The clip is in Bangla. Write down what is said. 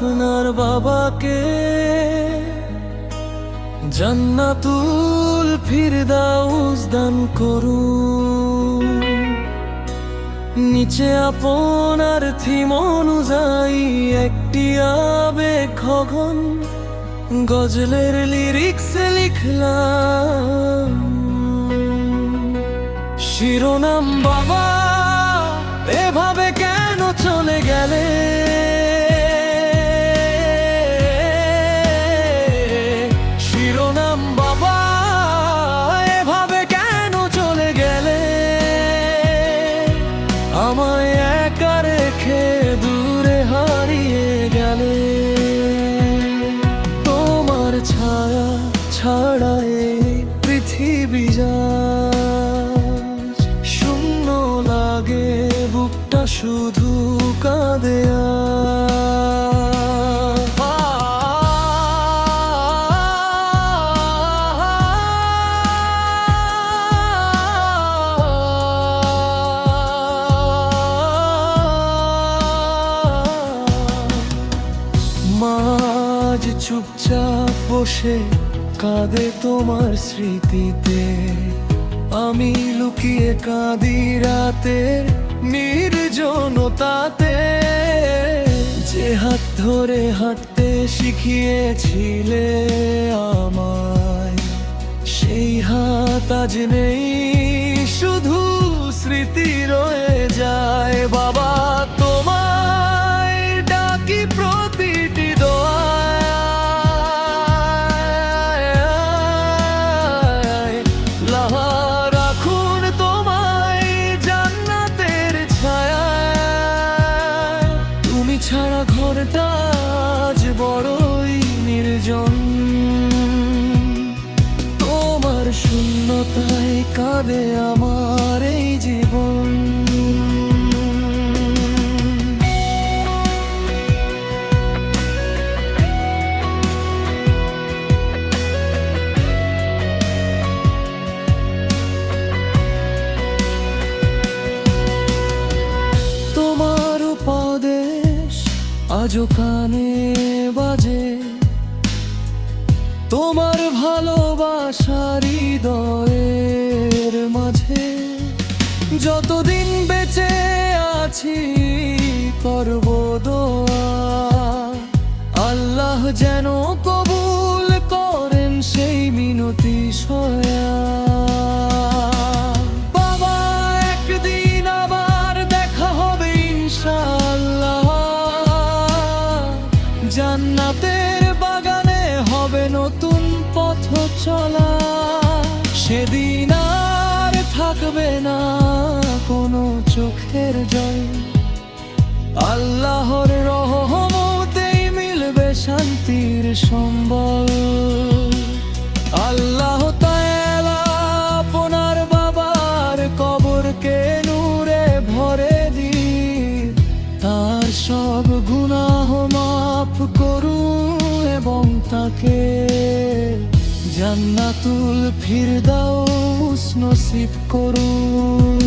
আপনার বাবাকে জান্নাতুল ফিরদাউস দান করুন। নিচে আপনার থিম অনুযায়ী একটি আবেগ খগন গজলের লিরিক্স লিখলাম। শিরোনাম বাবা এভাবে কেন চলে গেলে, শিরোনাম বাবা এভাবে কেন চলে গেলে, আমায় একা রেখে দূরে হারিয়ে গেলে। তোমার ছায়া ছাড়া এই পৃথিবী যায় শূন্য লাগে, বুকটা শুধু কাঁদে। মাঝ চুপচাপ বসে কাঁদে তোমার স্মৃতিতে, আমি লুকিয়ে কাঁদি রাতের নির্জনতাতে। যে হাত ধরে হাঁটতে শিখিয়েছিলে আমায়, সেই হাত আজ নেই, শুধু স্মৃতি রয়ে যায়। বাবা তোমায় ডাকি প্রতিটি দোয়ায়, রাখুন তোমায় জান্নাতের ছায়ায়। তুমি ছাড়া ঘরটা আজ বড়ই নির্জন, তোমার শূন্যতায় কাঁদে আমার এই জীবন। তোমার উপদেশ আজও কানে বাজে, তোমার ভালোবাসার হৃদয়ের মাঝে। যতদিন বেঁচে আছি করব দোয়া, আল্লাহ যেন কবুল করেন সেই মিনতি সয়া। বাবা একদিন আবার দেখা হবে ইনশাআল্লাহ, জান্নাতের বাগানে হবে নতুন পথ চলা। সেদিন আর থাকবে না কোনো চোখের জল, আল্লাহর রহমতেই মিলবে শান্তির সম্বল। আল্লাহ তাআলা আপনার বাবার কবরকে নূরে ভরে দিন, তার সব গুনাহ মাফ করুন এবং তাকে জান্নাতুল ফিরদাউস নসিব করুন।